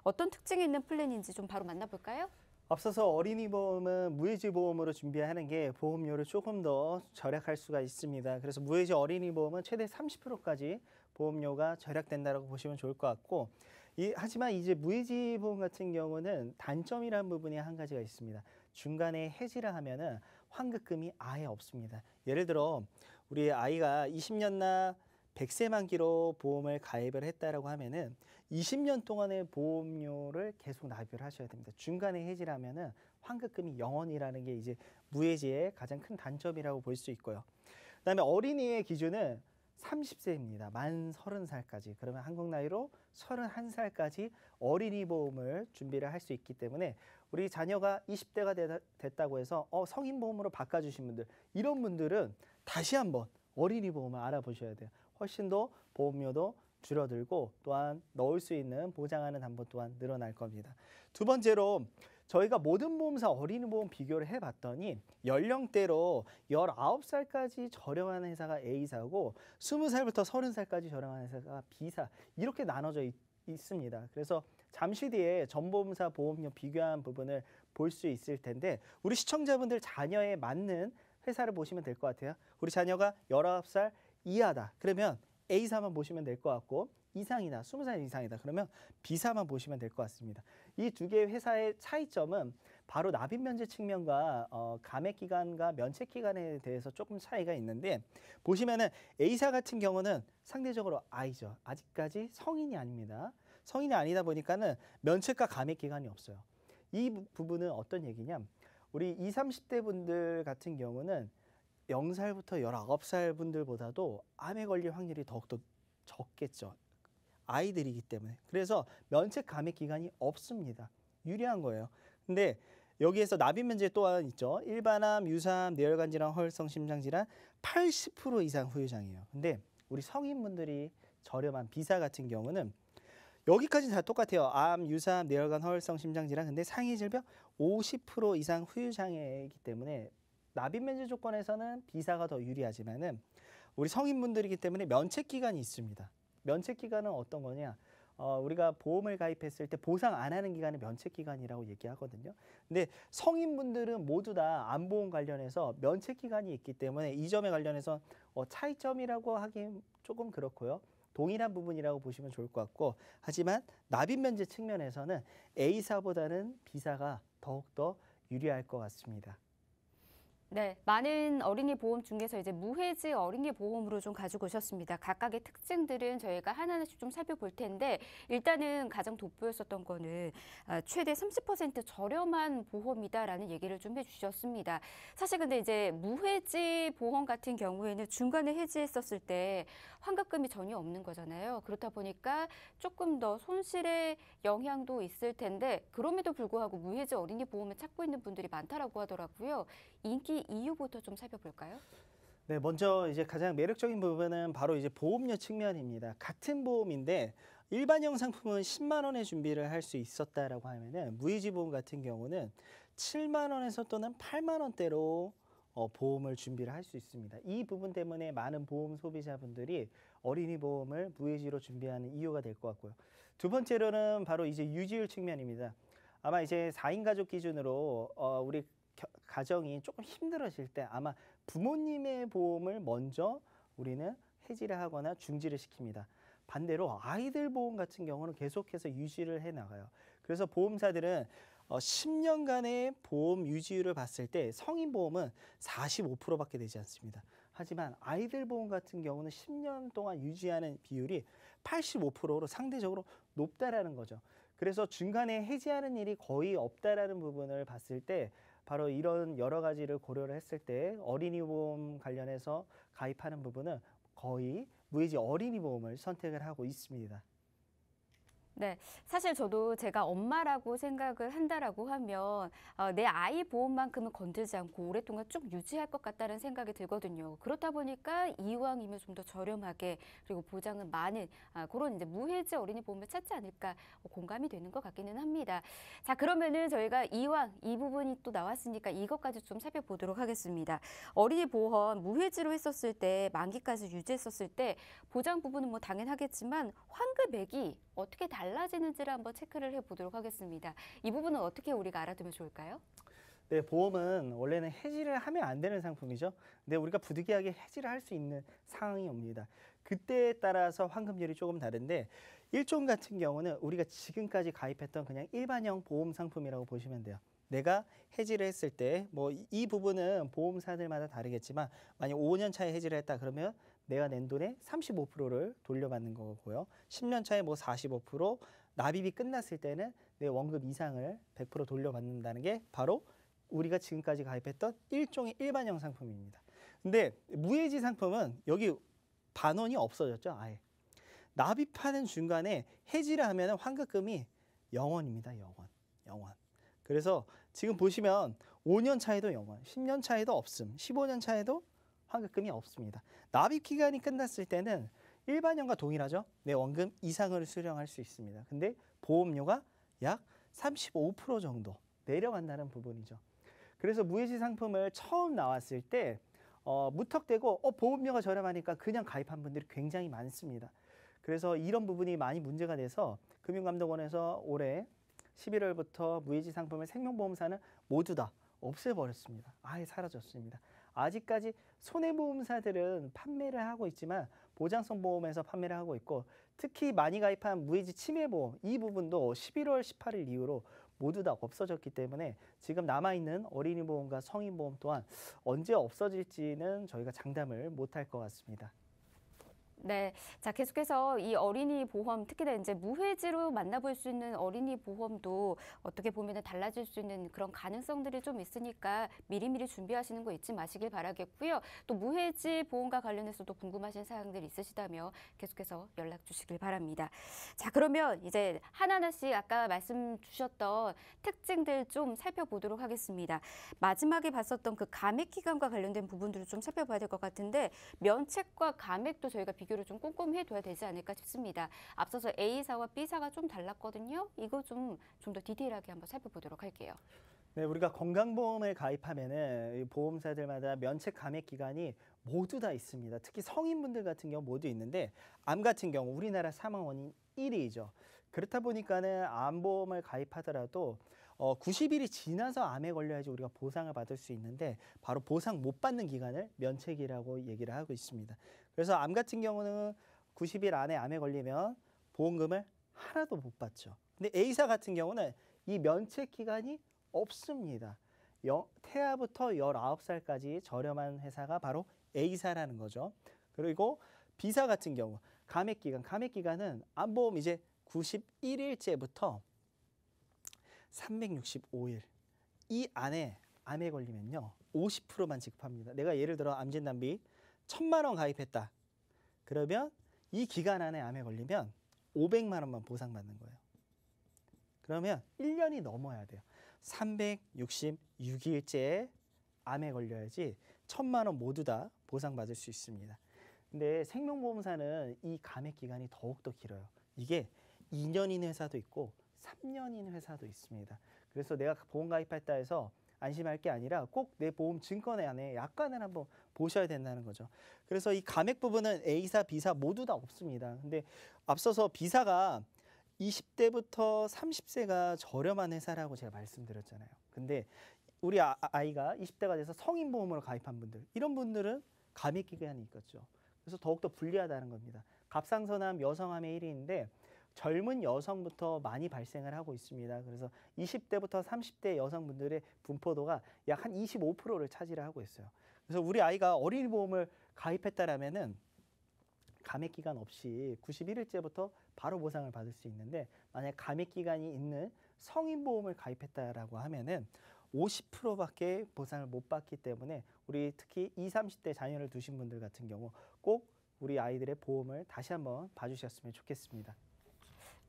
어떤 특징이 있는 플랜인지 좀 바로 만나볼까요? 앞서서 어린이 보험은 무해지 보험으로 준비하는 게 보험료를 조금 더 절약할 수가 있습니다. 그래서 무해지 어린이 보험은 최대 30%까지 보험료가 절약된다고 보시면 좋을 것 같고, 하지만 이제 무해지 보험 같은 경우는 단점이라는 부분이 한 가지가 있습니다. 중간에 해지를 하면은 환급금이 아예 없습니다. 예를 들어 우리 아이가 20년나 100세 만기로 보험을 가입을 했다라고 하면은 20년 동안의 보험료를 계속 납입을 하셔야 됩니다. 중간에 해지를 하면은 환급금이 0원이라는 게 이제 무해지의 가장 큰 단점이라고 볼 수 있고요. 그다음에 어린이의 기준은 30세입니다. 만 30살까지. 그러면 한국 나이로 31살까지 어린이 보험을 준비를 할 수 있기 때문에 우리 자녀가 20대가 됐다고 해서 성인 보험으로 바꿔주신 분들, 이런 분들은 다시 한번 어린이 보험을 알아보셔야 돼요. 훨씬 더 보험료도 줄어들고 또한 넣을 수 있는 보장하는 담보 또한 늘어날 겁니다. 두 번째로 저희가 모든 보험사 어린이 보험 비교를 해봤더니 연령대로 19살까지 저렴한 회사가 A사고 20살부터 30살까지 저렴한 회사가 B사, 이렇게 나눠져 있습니다. 그래서 잠시 뒤에 전보험사 보험료 비교한 부분을 볼 수 있을 텐데 우리 시청자분들 자녀에 맞는 회사를 보시면 될 것 같아요. 우리 자녀가 19살 이하다. 그러면 A사만 보시면 될 것 같고, 이상이다, 20살 이상이다. 그러면 B사만 보시면 될 것 같습니다. 이 두 개의 회사의 차이점은 바로 납입 면제 측면과 감액 기간과 면책 기간에 대해서 조금 차이가 있는데, 보시면은 A사 같은 경우는 상대적으로 아이죠. 아직까지 성인이 아닙니다. 성인이 아니다 보니까는 면책과 감액 기간이 없어요. 이 부분은 어떤 얘기냐? 우리 20, 30대 분들 같은 경우는 0살부터 19살 분들보다도 암에 걸릴 확률이 더욱더 적겠죠. 아이들이기 때문에. 그래서 면책 감액 기간이 없습니다. 유리한 거예요. 근데 여기에서 납입 면제 또한 있죠. 일반암, 유사암, 뇌혈관 질환, 허혈성 심장 질환 80% 이상 후유장이에요. 근데 우리 성인분들이 저렴한 B사 같은 경우는 여기까지는 다 똑같아요. 암, 유사암, 뇌혈관, 허혈성 심장 질환. 근데 상해 질병 50% 이상 후유장애이기 때문에 납입 면제 조건에서는 B사가 더 유리하지만은 우리 성인분들이기 때문에 면책 기간이 있습니다. 면책 기간은 어떤 거냐? 우리가 보험을 가입했을 때 보상 안 하는 기간을 면책 기간이라고 얘기하거든요. 근데 성인분들은 모두 다 암보험 관련해서 면책 기간이 있기 때문에 이 점에 관련해서 차이점이라고 하긴 조금 그렇고요. 동일한 부분이라고 보시면 좋을 것 같고, 하지만 납입 면제 측면에서는 A사보다는 B사가 더욱더 유리할 것 같습니다. 네, 많은 어린이 보험 중에서 이제 무해지 어린이 보험으로 좀 가지고 오셨습니다. 각각의 특징들은 저희가 하나하나씩 좀 살펴볼 텐데, 일단은 가장 돋보였었던 거는 최대 30% 저렴한 보험이다라는 얘기를 좀 해주셨습니다. 사실 근데 이제 무해지 보험 같은 경우에는 중간에 해지했었을 때 환급금이 전혀 없는 거잖아요. 그렇다 보니까 조금 더 손실의 영향도 있을 텐데, 그럼에도 불구하고 무해지 어린이 보험을 찾고 있는 분들이 많다라고 하더라고요. 인기 이유부터 좀 살펴볼까요? 네, 먼저 이제 가장 매력적인 부분은 바로 이제 보험료 측면입니다. 같은 보험인데 일반형 상품은 10만 원에 준비를 할 수 있었다라고 하면은 무해지 보험 같은 경우는 7만 원에서 또는 8만 원대로 보험을 준비를 할 수 있습니다. 이 부분 때문에 많은 보험 소비자분들이 어린이 보험을 무해지로 준비하는 이유가 될 것 같고요. 두 번째로는 바로 이제 유지율 측면입니다. 아마 이제 4인 가족 기준으로 우리 가정이 조금 힘들어질 때 아마 부모님의 보험을 먼저 우리는 해지를 하거나 중지를 시킵니다. 반대로 아이들 보험 같은 경우는 계속해서 유지를 해 나가요. 그래서 보험사들은 10년간의 보험 유지율을 봤을 때 성인 보험은 45%밖에 되지 않습니다. 하지만 아이들 보험 같은 경우는 10년 동안 유지하는 비율이 85%로 상대적으로 높다라는 거죠. 그래서 중간에 해지하는 일이 거의 없다라는 부분을 봤을 때 바로 이런 여러 가지를 고려를 했을 때 어린이 보험 관련해서 가입하는 부분은 거의 무해지 어린이 보험을 선택을 하고 있습니다. 네, 사실 저도 제가 엄마라고 생각을 한다라고 하면 내 아이 보험만큼은 건들지 않고 오랫동안 쭉 유지할 것 같다는 생각이 들거든요. 그렇다 보니까 이왕이면 좀 더 저렴하게 그리고 보장은 많은 그런 이제 무해지 어린이 보험을 찾지 않을까 공감이 되는 것 같기는 합니다. 자, 그러면은 저희가 이왕 이 부분이 또 나왔으니까 이것까지 좀 살펴보도록 하겠습니다. 어린이 보험 무해지로 했었을 때 만기까지 유지했었을 때 보장 부분은 뭐 당연하겠지만 환급액이 어떻게 달라 달라지는지를 한번 체크를 해보도록 하겠습니다. 이 부분은 어떻게 우리가 알아두면 좋을까요? 네, 보험은 원래는 해지를 하면 안 되는 상품이죠. 근데 우리가 부득이하게 해지를 할 수 있는 상황이 옵니다. 그때에 따라서 환급률이 조금 다른데 1종 같은 경우는 우리가 지금까지 가입했던 그냥 일반형 보험 상품이라고 보시면 돼요. 내가 해지를 했을 때 뭐 이 부분은 보험사들마다 다르겠지만 만약 5년 차에 해지를 했다 그러면 내가 낸 돈의 35%를 돌려받는 거고요. 10년 차에 뭐 45%, 납입이 끝났을 때는 내 원금 이상을 100% 돌려받는다는 게 바로 우리가 지금까지 가입했던 일종의 일반형 상품입니다. 근데 무해지 상품은 여기 반원이 없어졌죠. 아예. 납입하는 중간에 해지를 하면 환급금이 0원입니다. 0원. 0원. 그래서 지금 보시면 5년 차에도 0원, 10년 차에도 없음, 15년 차에도 환급금이 없습니다. 납입 기간이 끝났을 때는 일반형과 동일하죠. 내 원금 이상을 수령할 수 있습니다. 근데 보험료가 약 35% 정도 내려간다는 부분이죠. 그래서 무해지 상품을 처음 나왔을 때 무턱대고 보험료가 저렴하니까 그냥 가입한 분들이 굉장히 많습니다. 그래서 이런 부분이 많이 문제가 돼서 금융감독원에서 올해 11월부터 무해지 상품을 생명보험사는 모두 다 없애버렸습니다. 아예 사라졌습니다. 아직까지 손해보험사들은 판매를 하고 있지만 보장성 보험에서 판매를 하고 있고 특히 많이 가입한 무해지 치매보험 이 부분도 11월 18일 이후로 모두 다 없어졌기 때문에 지금 남아있는 어린이보험과 성인보험 또한 언제 없어질지는 저희가 장담을 못할 것 같습니다. 네, 자 계속해서 이 어린이 보험, 특히나 이제 무해지로 만나볼 수 있는 어린이 보험도 어떻게 보면 달라질 수 있는 그런 가능성들이 좀 있으니까 미리미리 준비하시는 거 잊지 마시길 바라겠고요. 또 무해지 보험과 관련해서도 궁금하신 사항들 있으시다면 계속해서 연락 주시길 바랍니다. 자, 그러면 이제 하나하나씩 아까 말씀 주셨던 특징들 좀 살펴보도록 하겠습니다. 마지막에 봤었던 그 감액 기간과 관련된 부분들을 좀 살펴봐야 될 것 같은데 면책과 감액도 저희가 비교를 좀 꼼꼼히 해둬야 되지 않을까 싶습니다. 앞서서 A사와 B사가 좀 달랐거든요. 이거 좀 더 디테일하게 한번 살펴보도록 할게요. 네, 우리가 건강보험을 가입하면은 이 보험사들마다 면책 감액 기간이 모두 다 있습니다. 특히 성인분들 같은 경우 모두 있는데 암 같은 경우 우리나라 사망 원인 1위죠. 그렇다 보니까는 암보험을 가입하더라도 90일이 지나서 암에 걸려야지 우리가 보상을 받을 수 있는데 바로 보상 못 받는 기간을 면책이라고 얘기를 하고 있습니다. 그래서 암 같은 경우는 90일 안에 암에 걸리면 보험금을 하나도 못 받죠. 근데 A사 같은 경우는 이 면책 기간이 없습니다. 태아부터 19살까지 저렴한 회사가 바로 A사라는 거죠. 그리고 B사 같은 경우 감액 기간은 암보험 이제 91일째부터 365일 이 안에 암에 걸리면요 50%만 지급합니다. 내가 예를 들어 암 진단비 1,000만 원 가입했다. 그러면 이 기간 안에 암에 걸리면 500만 원만 보상받는 거예요. 그러면 1년이 넘어야 돼요. 366일째 암에 걸려야지 1,000만 원 모두 다 보상받을 수 있습니다. 근데 생명보험사는 이 감액 기간이 더욱더 길어요. 이게 2년인 회사도 있고 3년인 회사도 있습니다. 그래서 내가 보험 가입했다 해서 안심할 게 아니라 꼭 내 보험 증권 안에 약관을 한번 보셔야 된다는 거죠. 그래서 이 감액 부분은 A사, B사 모두 다 없습니다. 근데 앞서서 B사가 20대부터 30세가 저렴한 회사라고 제가 말씀드렸잖아요. 근데 우리 아이가 20대가 돼서 성인보험으로 가입한 분들, 이런 분들은 감액 기간이 있겠죠. 그래서 더욱더 불리하다는 겁니다. 갑상선암, 여성암의 1위인데 젊은 여성부터 많이 발생을 하고 있습니다. 그래서 20대부터 30대 여성분들의 분포도가 약 한 25%를 차지를 하고 있어요. 그래서 우리 아이가 어린이보험을 가입했다라면은 감액 기간 없이 91일째부터 바로 보상을 받을 수 있는데 만약 감액 기간이 있는 성인보험을 가입했다라고 하면은 50%밖에 보상을 못 받기 때문에 우리 특히 20, 30대 자녀를 두신 분들 같은 경우 꼭 우리 아이들의 보험을 다시 한번 봐주셨으면 좋겠습니다.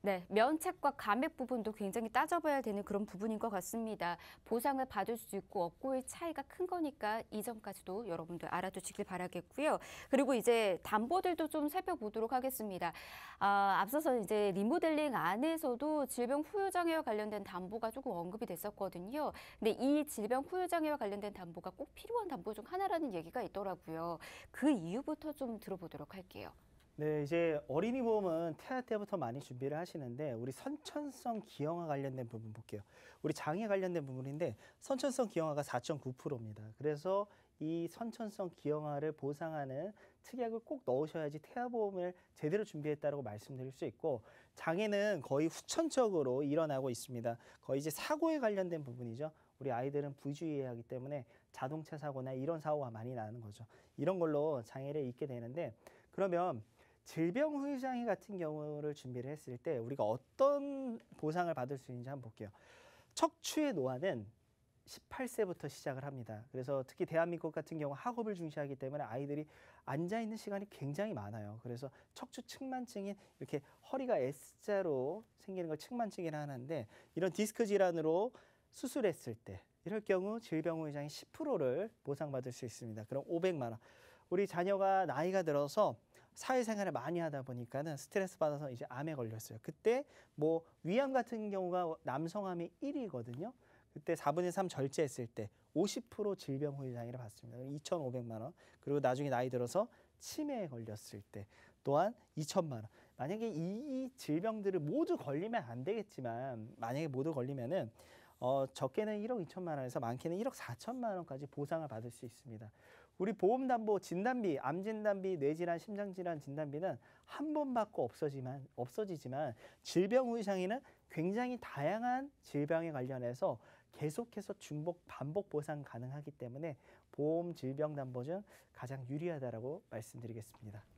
네, 면책과 감액 부분도 굉장히 따져봐야 되는 그런 부분인 것 같습니다. 보상을 받을 수 있고 없고의 차이가 큰 거니까 이 점까지도 여러분들 알아두시길 바라겠고요. 그리고 이제 담보들도 좀 살펴보도록 하겠습니다. 앞서서 이제 리모델링 안에서도 질병 후유장애와 관련된 담보가 조금 언급이 됐었거든요. 근데 이 질병 후유장애와 관련된 담보가 꼭 필요한 담보 중 하나라는 얘기가 있더라고요. 그 이유부터 좀 들어보도록 할게요. 네, 이제 어린이 보험은 태아 때부터 많이 준비를 하시는데 우리 선천성 기형아 관련된 부분 볼게요. 우리 장애 관련된 부분인데 선천성 기형아가 4.9%입니다. 그래서 이 선천성 기형아를 보상하는 특약을 꼭 넣으셔야지 태아 보험을 제대로 준비했다고 말씀드릴 수 있고 장애는 거의 후천적으로 일어나고 있습니다. 거의 이제 사고에 관련된 부분이죠. 우리 아이들은 부주의해야 하기 때문에 자동차 사고나 이런 사고가 많이 나는 거죠. 이런 걸로 장애를 입게 되는데 그러면 질병 후유 장애 같은 경우를 준비를 했을 때 우리가 어떤 보상을 받을 수 있는지 한번 볼게요. 척추의 노화는 18세부터 시작을 합니다. 그래서 특히 대한민국 같은 경우 학업을 중시하기 때문에 아이들이 앉아 있는 시간이 굉장히 많아요. 그래서 척추 측만증인 이렇게 허리가 S자로 생기는 걸 측만증이라 하는데 이런 디스크 질환으로 수술했을 때 이럴 경우 질병 후유 장애 10%를 보상받을 수 있습니다. 그럼 500만 원. 우리 자녀가 나이가 들어서 사회생활을 많이 하다 보니까는 스트레스 받아서 이제 암에 걸렸어요. 그때 뭐 위암 같은 경우가 남성암이 1위거든요. 그때 4분의 3 절제했을 때 50% 질병 후유 장애를 받습니다. 2,500만 원. 그리고 나중에 나이 들어서 치매에 걸렸을 때 또한 2천만 원. 만약에 이 질병들을 모두 걸리면 안 되겠지만 만약에 모두 걸리면은 적게는 1억 2천만 원에서 많게는 1억 4천만 원까지 보상을 받을 수 있습니다. 우리 보험담보 진단비, 암진단비, 뇌질환, 심장질환 진단비는 한 번 받고 없어지지만 질병 후유 장애는 굉장히 다양한 질병에 관련해서 계속해서 중복, 반복 보상 가능하기 때문에 보험 질병담보 중 가장 유리하다라고 말씀드리겠습니다.